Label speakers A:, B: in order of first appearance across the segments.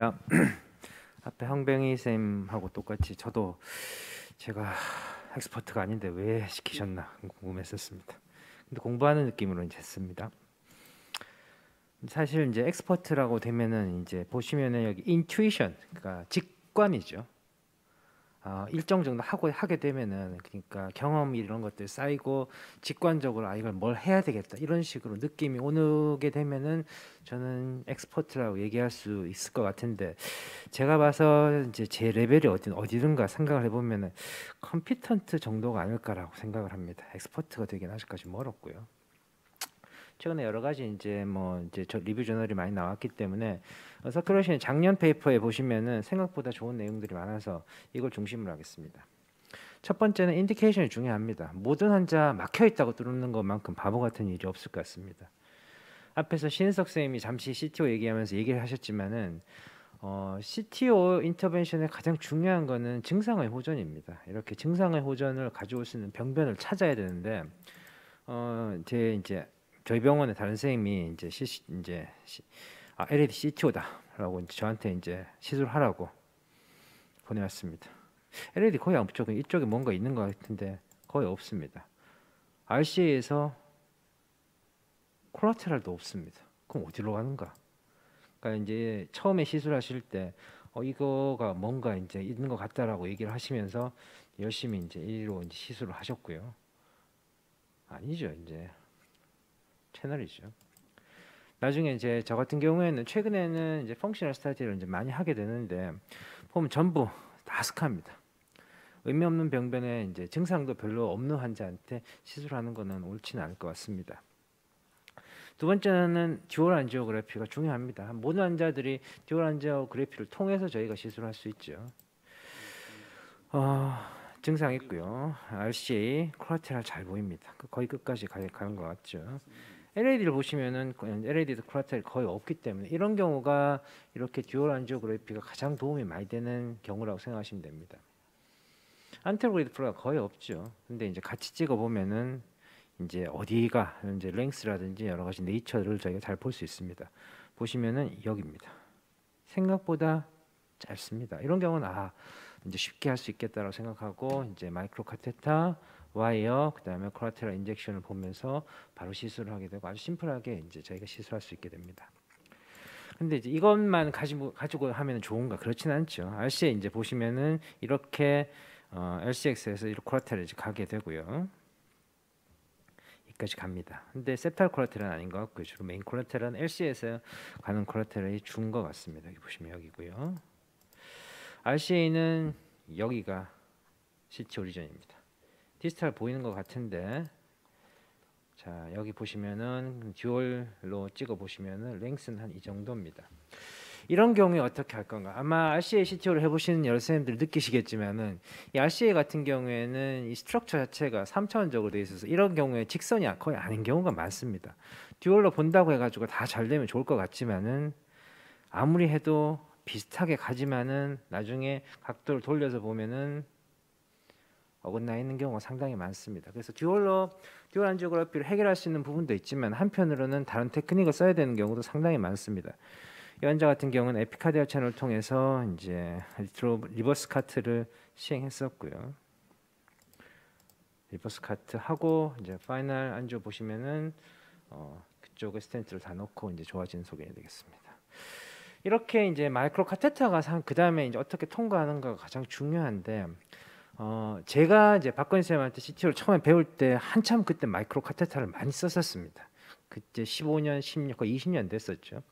A: 아, 앞에 황병희 쌤하고 똑같이 저도 제가 엑스퍼트가 아닌데 왜 시키셨나 궁금했었습니다. 근데 공부하는 느낌으로 이제 했습니다. 사실 이제 엑스퍼트라고 되면은 이제 보시면은 여기 인투이션, 그러니까 직관이죠. 일정 정도 하게 되면은, 그러니까 경험 이런 것들 쌓이고 직관적으로 이걸 뭘 해야 되겠다 이런 식으로 느낌이 오게 되면은 저는 엑스퍼트라고 얘기할 수 있을 것 같은데, 제가 봐서 이제 제 레벨이 어디든가 생각을 해보면은 컴피턴트 정도가 아닐까라고 생각을 합니다. 엑스퍼트가 되긴 아직까지 멀었고요. 최근에 여러 가지 이제 저 리뷰 저널이 많이 나왔기 때문에, 서큘레이션 작년 페이퍼에 보시면은 생각보다 좋은 내용들이 많아서 이걸 중심으로 하겠습니다. 첫 번째는 인디케이션이 중요합니다. 모든 환자 막혀 있다고 뚫는 것만큼 바보 같은 일이 없을 것 같습니다. 앞에서 신은석 선생님이 잠시 CTO 얘기하면서 얘기를 하셨지만은, CTO 인터벤션의 가장 중요한 거는 증상의 호전입니다. 이렇게 증상의 호전을 가져올 수 있는 병변을 찾아야 되는데, 제 이제 저희 병원의 다른 선생님이 이제 LED CTO다라고 이제 저한테 이제 시술하라고 보내왔습니다. LED 거의 없죠. 이쪽에 뭔가 있는 것 같은데 거의 없습니다. RCA에서 콜라테랄도 없습니다. 그럼 어디로 가는가? 그러니까 이제 처음에 시술하실 때 이거가 뭔가 이제 있는 것 같다라고 얘기를 하시면서 열심히 이제 이로 이제 시술을 하셨고요. 아니죠, 이제 채널이죠. 나중에 이제 저 같은 경우에는 최근에는 이제 펑셔널 스타디를 이제 많이 하게 되는데, 보면 전부 다 스카입니다. 의미 없는 병변에 이제 증상도 별로 없는 환자한테 시술하는 거는 옳지는 않을 것 같습니다. 두 번째는 듀얼 안지오그래피가 중요합니다. 모든 환자들이 듀얼 안지오그래피를 통해서 저희가 시술할 수 있죠. 증상 있고요. RCA, 콜라테랄 잘 보입니다. 거의 끝까지 가는 것 같죠. LAD를 보시면은 LAD도 콜라테랄이 거의 없기 때문에 이런 경우가 이렇게 듀얼 안지오그래피가 가장 도움이 많이 되는 경우라고 생각하시면 됩니다. 안테로이드 플러가 거의 없죠. 근데 이제 같이 찍어 보면은 이제 어디가 이제 랭스라든지 여러 가지 네이처를 저희가 잘 볼 수 있습니다. 보시면은 여기입니다. 생각보다 짧습니다. 이런 경우는 이제 쉽게 할 수 있겠다라고 생각하고 이제 마이크로 카테터, 와이어, 그다음에 콜라테럴 인젝션을 보면서 바로 시술을 하게 되고 아주 심플하게 이제 저희가 시술할 수 있게 됩니다. 근데 이제 이것만 가지고 하면 좋은가? 그렇지는 않죠. RC에 이제 보시면은 이렇게 LCX에서 이렇게 콜라테럴이 가게 되고요. 여기까지 갑니다. 근데 세탈 콜라테럴은 아닌 것 같고요. 주로 메인 콜라테럴은 LC에서 가는 콜라테럴이 준 것 같습니다. 여기 보시면 여기고요. RCA는 여기가 CT 오리전입니다. 디스탈 보이는 것 같은데, 자 여기 보시면은 듀얼로 찍어 보시면은 랭스는 한 이 정도입니다. 이런 경우에 어떻게 할 건가? 아마 RCA CTO를 해보시는 여러 선생님들 느끼시겠지만은, 이 RCA 같은 경우에는 이 스트럭처 자체가 3차원적으로 되어 있어서 이런 경우에 직선이 거의 아닌 경우가 많습니다. 듀얼로 본다고 해가지고 다 잘 되면 좋을 것 같지만은, 아무리 해도 비슷하게 가지만은 나중에 각도를 돌려서 보면은 어긋나 있는 경우가 상당히 많습니다. 그래서 듀얼 안지오그래피를 해결할 수 있는 부분도 있지만, 한편으로는 다른 테크닉을 써야 되는 경우도 상당히 많습니다. 이 환자 같은 경우는 에피카디아 채널을 통해서 이제 리버스 카트를 시행했었고요. 리버스 카트 하고 이제 파이널 안지오 보시면은 그쪽에 스텐트를 다 넣고 이제 좋아지는 소견이 되겠습니다. 이렇게 이제 마이크로 카테터가 그 다음에 이제 어떻게 통과하는가가 가장 중요한데, 제가 이제 박건희 쌤한테 CTO를 처음에 배울 때 한참 그때 마이크로 카테터를 많이 썼었습니다. 그때 15년, 16, 거의 20년 됐었죠.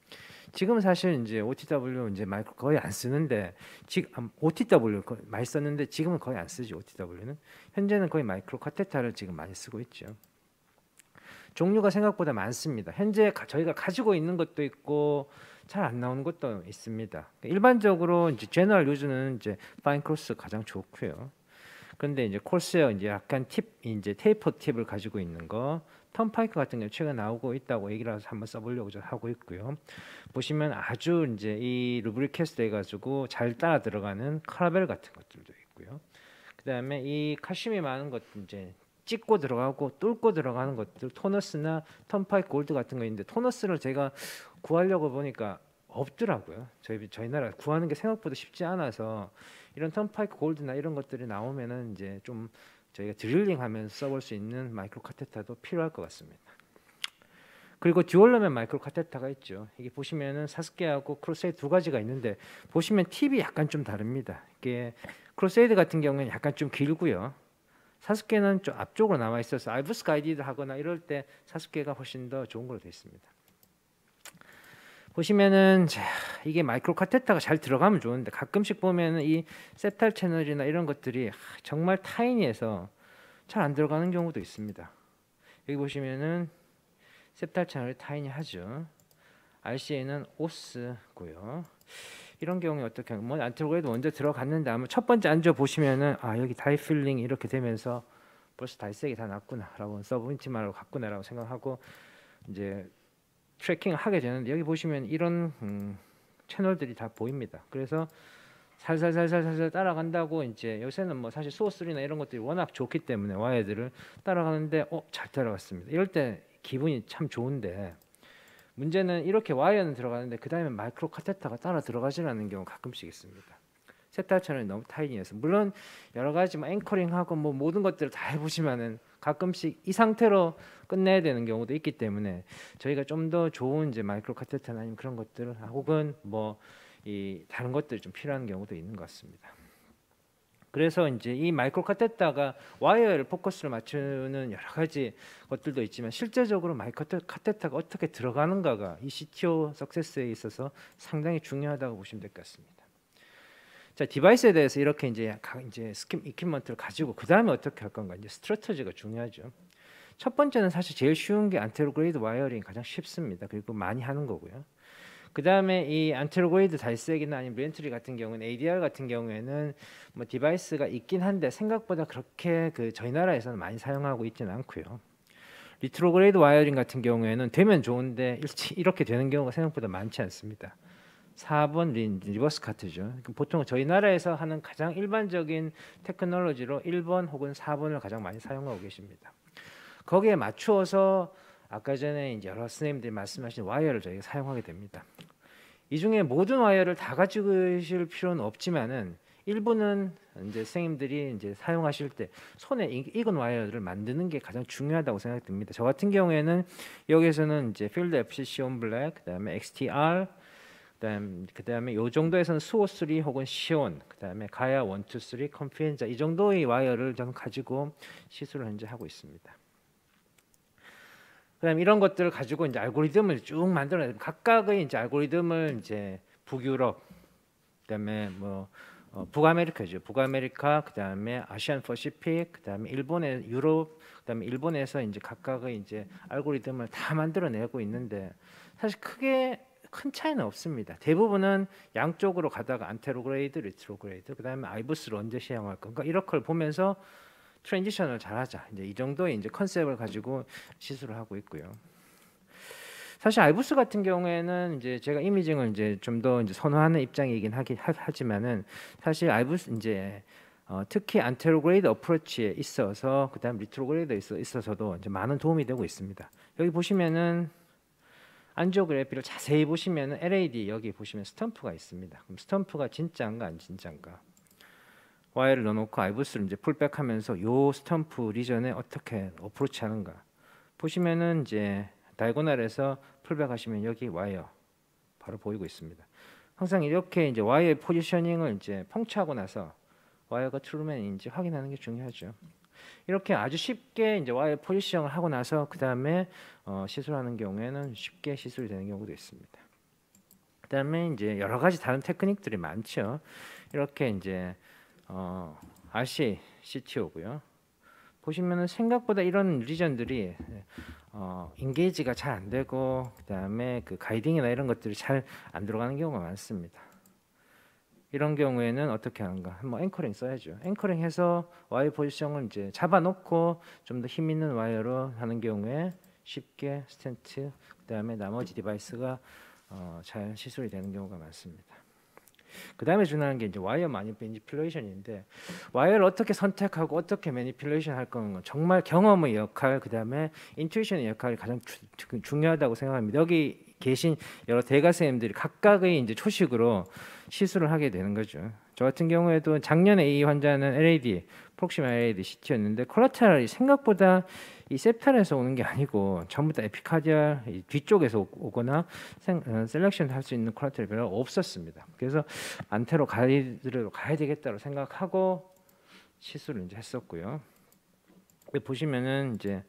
A: 지금 사실 이제 OTW 이제 마이크로 거의 안 쓰는데, 지금 OTW 많이 썼는데 지금은 거의 안 쓰죠. OTW는 현재는 거의 마이크로 카테터를 지금 많이 쓰고 있죠. 종류가 생각보다 많습니다. 현재 저희가 가지고 있는 것도 있고 잘 안 나오는 것도 있습니다. 일반적으로 이제 제너럴 유즈는 이제 파인 크로스 가장 좋고요. 그런데 이제 콜세어 이제 약간 이제 테이퍼 팁을 가지고 있는 거, 턴파이크 같은 경우 최근 나오고 있다고 얘기를 해서 한번 써보려고 하고 있고요. 보시면 아주 이제 이 루브리캐스트 해가지고 잘 따라 들어가는 카라벨 같은 것들도 있고요. 그 다음에 이 칼슘이 많은 것 이제 찍고 들어가고 뚫고 들어가는 것들, 토너스나 턴파이크 골드 같은 거 있는데, 토너스를 제가 구하려고 보니까 없더라고요. 저희 나라 구하는 게 생각보다 쉽지 않아서 이런 턴파이크 골드나 이런 것들이 나오면은 이제 좀 저희가 드릴링하면서 써볼 수 있는 마이크로 카테터도 필요할 것 같습니다. 그리고 듀얼러맨 마이크로 카테터가 있죠. 이게 보시면은 사스케하고 크루세이드 두 가지가 있는데 보시면 팁이 약간 좀 다릅니다. 이게 크루세이드 같은 경우는 약간 좀 길고요. 사스케는 좀 앞쪽으로 남아 있어서 알부스 가이디드 하거나 이럴 때 사스케가 훨씬 더 좋은 걸로 되어 있습니다. 보시면은 이게 마이크로 카테터가 잘 들어가면 좋은데 가끔씩 보면은 이 셉탈 채널이나 이런 것들이 정말 타이니해서 잘 안 들어가는 경우도 있습니다. 여기 보시면은 셉탈 채널이 타이니하죠. RCA는 오스고요. 이런 경우에 어떻게 하면 뭐 안트로그레이드 먼저 들어갔는데 아마 첫 번째 앉아 보시면은 여기 다이 필링 이렇게 되면서 벌써 다이색이 다 났구나라고 서브인티마로 갔구나라고 생각하고 이제 트래킹을 하게 되는데 여기 보시면 이런 채널들이 다 보입니다. 그래서 살살살살살살 따라간다고 이제 요새는 뭐 사실 소스리나 이런 것들이 워낙 좋기 때문에 와이어들을 따라가는데 잘 따라갔습니다. 이럴 때 기분이 참 좋은데 문제는 이렇게 와이어는 들어가는데 그 다음에 마이크로 카테터가 따라 들어가지 않는 경우 가끔씩 있습니다. 셋다 채널이 너무 타이니해서 물론 여러 가지 뭐 앵커링하고 뭐 모든 것들을 다 해보시면은 가끔씩 이 상태로 끝내야 되는 경우도 있기 때문에 저희가 좀 더 좋은 이제 마이크로 카테터나 아니면 그런 것들 혹은 뭐 이 다른 것들이 좀 필요한 경우도 있는 것 같습니다. 그래서 이제 이 마이크로 카테터가 와이어를 포커스를 맞추는 여러 가지 것들도 있지만 실제적으로 마이크로 카테터가 어떻게 들어가는가가 이 CTO 석세스에 있어서 상당히 중요하다고 보시면 될 것 같습니다. 자, 디바이스에 대해서 이렇게 이제 이퀴먼트를 가지고 그 다음에 어떻게 할 건가 이제 스트래터지가 중요하죠. 첫 번째는 사실 제일 쉬운 게 안테로그레이드 와이어링이 가장 쉽습니다. 그리고 많이 하는 거고요. 그 다음에 이 안테로그레이드 달색이나 아니면 리엔트리 같은 경우는 ADR 같은 경우에는 뭐 디바이스가 있긴 한데 생각보다 그렇게 저희 나라에서는 많이 사용하고 있지는 않고요. 리트로그레이드 와이어링 같은 경우에는 되면 좋은데 이렇게 되는 경우가 생각보다 많지 않습니다. 4번 리버스 카트죠. 보통 저희 나라에서 하는 가장 일반적인 테크놀로지로 1번 혹은 4번을 가장 많이 사용하고 계십니다. 거기에 맞추어서 아까 전에 이제 여러 선생님들이 말씀하신 와이어를 저희가 사용하게 됩니다. 이 중에 모든 와이어를 다 가지고 계실 필요는 없지만은 일부는 이제 선생님들이 이제 사용하실 때 손에 익은 와이어를 만드는 게 가장 중요하다고 생각됩니다. 저 같은 경우에는 여기서는 이제 필드 FCC 온 블랙, 그다음에 XTR, 그다음에 요 정도에서는 수호 3 혹은 시온, 그다음에 가야 1, 2, 3, 컨피엔자 이 정도의 와이어를 저는 가지고 시술을 현재 하고 있습니다. 그다음 이런 것들을 가지고 이제 알고리즘을 쭉 만들어내요. 각각의 이제 알고리즘을 이제 북유럽, 그다음에 뭐 북아메리카죠. 북아메리카, 그다음에 아시안 퍼시픽, 그다음에 일본의 유럽, 그다음에 일본에서 이제 각각의 이제 알고리즘을 다 만들어내고 있는데 사실 크게 큰 차이는 없습니다. 대부분은 양쪽으로 가다가 안테로그레이드, 리트로그레이드, 그다음에 아이부스를 언제 사용할 건가 이렇게 걸 보면서 트랜지션을 잘하자. 이제 이 정도의 이제 컨셉을 가지고 시술을 하고 있고요. 사실 아이부스 같은 경우에는 이제 제가 이미징을 이제 좀 더 이제 선호하는 입장이긴 하지만은 사실 아이부스 이제 특히 안테로그레이드 어프로치에 있어서 그다음 리트로그레이드에 있어서도 이제 많은 도움이 되고 있습니다. 여기 보시면은 안지오그래피를 자세히 보시면은 LAD 여기 보시면 스탬프가 있습니다. 그럼 스탬프가 진짜인가 안 진짜인가? 와이어를 넣어놓고 아이부스를 이제 풀백하면서 요 스탬프 리전에 어떻게 어프로치 하는가 보시면은 이제 다이고널에서 풀백하시면 여기 와이어 바로 보이고 있습니다. 항상 이렇게 이제 와이어의 포지셔닝을 이제 펑치하고 나서 와이어가 트루맨인지 확인하는 게 중요하죠. 이렇게 아주 쉽게 이제 와이어 포지셔닝을 하고 나서 그 다음에 시술하는 경우에는 쉽게 시술이 되는 경우도 있습니다. 그 다음에 이제 여러 가지 다른 테크닉들이 많죠. 이렇게 이제 RCA CTO고요. 보시면은 생각보다 이런 리전들이 인게이지가 잘 안 되고 그다음에 그 가이딩이나 이런 것들이 잘 안 들어가는 경우가 많습니다. 이런 경우에는 어떻게 하는가? 뭐 앵커링 써야죠. 앵커링해서 와이어 포지션을 이제 잡아놓고 좀 더 힘 있는 와이어로 하는 경우에 쉽게 스텐트 그다음에 나머지 디바이스가 잘 시술이 되는 경우가 많습니다. 그 다음에 중요한 게 이제 와이어 매니플레이션인데 와이어를 어떻게 선택하고 어떻게 매니플레이션 할 거는 정말 경험의 역할, 그 다음에 인투이션의 역할이 가장 중요하다고 생각합니다. 여기 계신 여러 대가 선생님들이 각각의 이제 초식으로 시술을 하게 되는 거죠. 저 같은 경우에도 작년에 이 환자는 LAD, 프록시마 LAD CT였는데 콜라테랄이 생각보다 이 septal에서 오는 게 아니고 전부 다 에피카디알 뒤쪽에서 오거나 셀렉션 할 수 있는 콜라테랄이 별로 없었습니다. 그래서 안테로 가이드로 가야 되겠다고 생각하고 시술을 이제 했었고요. 여기 보시면은 이제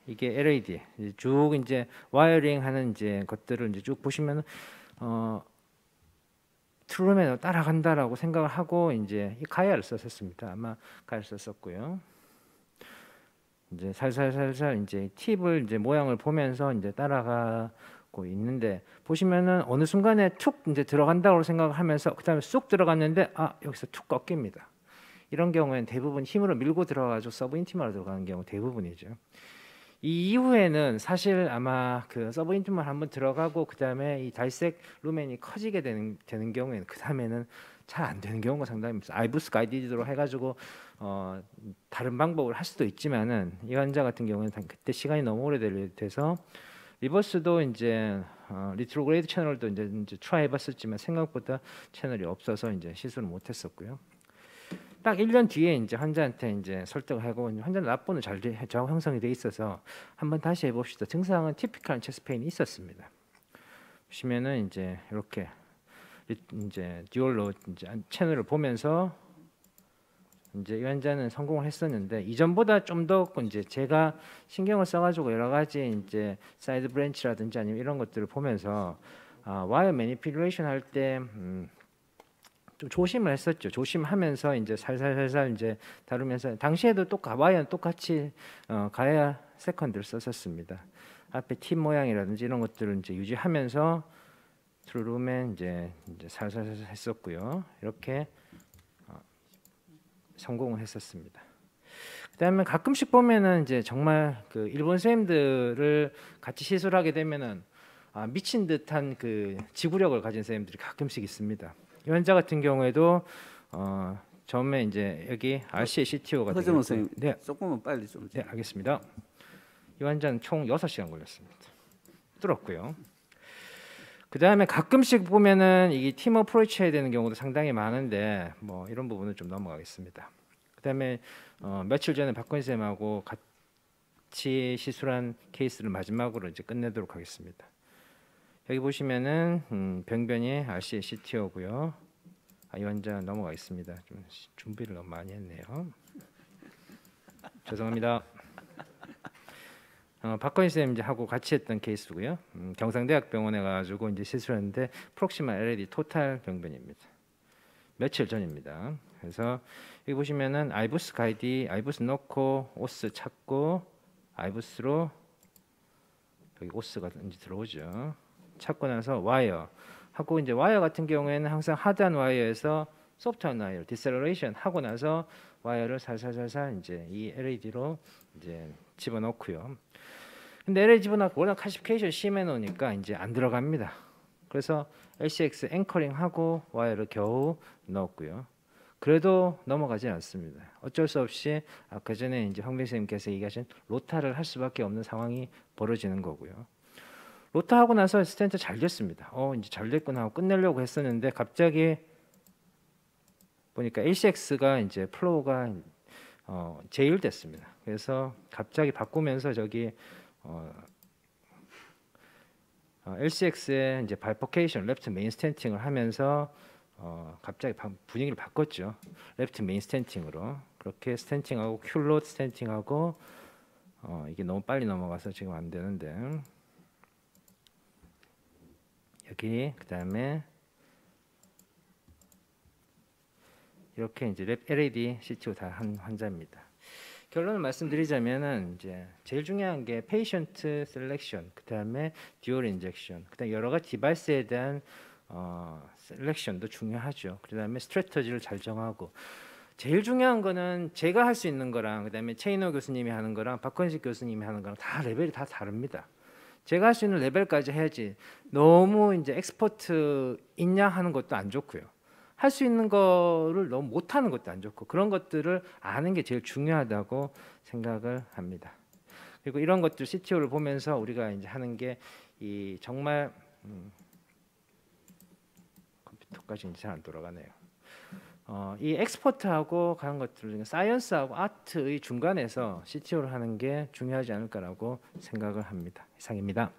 A: 이게 LAD 쭉 이제 와이어링 하는 이제 것들을 이제 쭉 보시면은 트루맨으로 따라간다라고 생각을 하고 이제 이 가야를 썼습니다. 아마 가야를 썼었고요. 이제 살살살살 이제 팁을 이제 모양을 보면서 이제 따라가고 있는데 보시면은 어느 순간에 툭 이제 들어간다고 생각을 하면서 그다음에 쑥 들어갔는데 여기서 툭 꺾입니다. 이런 경우에는 대부분 힘으로 밀고 들어가지고 서브인티마로 들어가는 경우 대부분이죠. 이 이후에는 사실 아마 그 서브인티마 한번 들어가고 그다음에 이 달색 루멘이 커지게 되는 경우에는 그다음에는 잘 안 되는 경우가 상당히 많습니다. 아이부스 가이디드로 해가지고 다른 방법을 할 수도 있지만은 이 환자 같은 경우는 그때 시간이 너무 오래돼서 리버스도 이제 리트로그레이드 채널도 이제 트라이 해봤었지만 생각보다 채널이 없어서 이제 시술을 못했었고요. 딱 1년 뒤에 이제 환자한테 이제 설득을 하고 환자는 납부는 잘 좌우 형성이 돼 있어서 한번 다시 해봅시다. 증상은 티피컬한 체스트 페인이 있었습니다. 보시면은 이제 이렇게 이제 듀얼로 이제 채널을 보면서 이제 이 환자는 성공을 했었는데 이전보다 좀 더 이제 제가 신경을 써가지고 여러 가지 이제 사이드 브랜치라든지 아니면 이런 것들을 보면서 와이어 매니퓨레이션 할 때 좀 조심을 했었죠. 조심하면서 이제 살살살살 이제 다루면서 당시에도 와이어는 똑같이 가야 세컨드를 썼었습니다. 앞에 팁 모양이라든지 이런 것들을 이제 유지하면서 트루루맨 이제 살살살 했었고요. 이렇게 성공을 했었습니다. 그다음에 가끔씩 보면은 이제 정말 그 일본 선생님들을 같이 시술하게 되면은 미친 듯한 그 지구력을 가진 선생님들이 가끔씩 있습니다. 이 환자 같은 경우에도 처음에 이제 여기 RCA CTO가
B: 허정호 선생님,
A: 네,
B: 조금만 빨리 좀.
A: 네, 알겠습니다. 이 환자는 총 6시간 걸렸습니다. 뚫었고요. 그 다음에 가끔씩 보면은 이게 팀 어프로치 해야 되는 경우도 상당히 많은데 뭐 이런 부분은 좀 넘어가겠습니다. 그 다음에 며칠 전에 박건 쌤하고 같이 시술한 케이스를 마지막으로 이제 끝내도록 하겠습니다. 여기 보시면은 병변이 RCA CTO고요. 이 환자 넘어가겠습니다. 좀 준비를 너무 많이 했네요. 죄송합니다. 박건희 쌤 이제 하고 같이 했던 케이스고요. 경상대학병원에 가가지고 이제 시술했는데 프록시마 LAD 토탈 병변입니다. 며칠 전입니다. 그래서 여기 보시면은 아이부스 가이디, 아이부스 넣고 오스 찾고 아이부스로 여기 오스가 이제 들어오죠. 찾고 나서 와이어 하고 이제 와이어 같은 경우에는 항상 하드한 와이어에서 소프트한 와이어 디셀러레이션 하고 나서 와이어를 살살살살 이제 이 LAD로 이제 집어넣고요. 근데 LAD 집어넣고 워낙 칼시피케이션 심해 놓으니까 이제 안 들어갑니다. 그래서 LCX 앵커링 하고 와이어를 겨우 넣었고요. 그래도 넘어가지 않습니다. 어쩔 수 없이 아까 전에 이제 황빈 선생님께서 얘기하신 로타를 할 수밖에 없는 상황이 벌어지는 거고요. 로타 하고 나서 스텐트 잘 됐습니다. 이제 잘 됐구나 하고 끝내려고 했었는데 갑자기 보니까 LCX가 이제 플로우가 제일됐습니다. 그래서 갑자기 바꾸면서 저기 LCX의 이제 바이포케이션 레프트 메인 스탠팅을 하면서 갑자기 분위기를 바꿨죠. 레프트 메인 스탠팅으로 그렇게 스탠팅하고 큐롯 스탠팅하고 이게 너무 빨리 넘어가서 지금 안 되는데 여기 그 다음에 이렇게 이제 LAD CTO 다 한 환자입니다. 결론을 말씀드리자면은 이제 제일 중요한 게 페이션트 셀렉션, 그 다음에 듀얼 인젝션, 그 다음에 여러 가지 디바이스에 대한 셀렉션도 중요하죠. 그 다음에 스트래터지를 잘 정하고 제일 중요한 거는 제가 할 수 있는 거랑 그 다음에 최인호 교수님이 하는 거랑 박건식 교수님이 하는 거랑 다 레벨이 다 다릅니다. 제가 할 수 있는 레벨까지 해야지 너무 이제 엑스퍼트 있냐 하는 것도 안 좋고요. 할 수 있는 거를 너무 못하는 것도 안 좋고 그런 것들을 아는 게 제일 중요하다고 생각을 합니다. 그리고 이런 것들 CTO를 보면서 우리가 이제 하는 게 이 정말 컴퓨터까지는 잘 안 돌아가네요. 이 엑스포트하고 그런 것들 중에 사이언스하고 아트의 중간에서 CTO를 하는 게 중요하지 않을까라고 생각을 합니다. 이상입니다.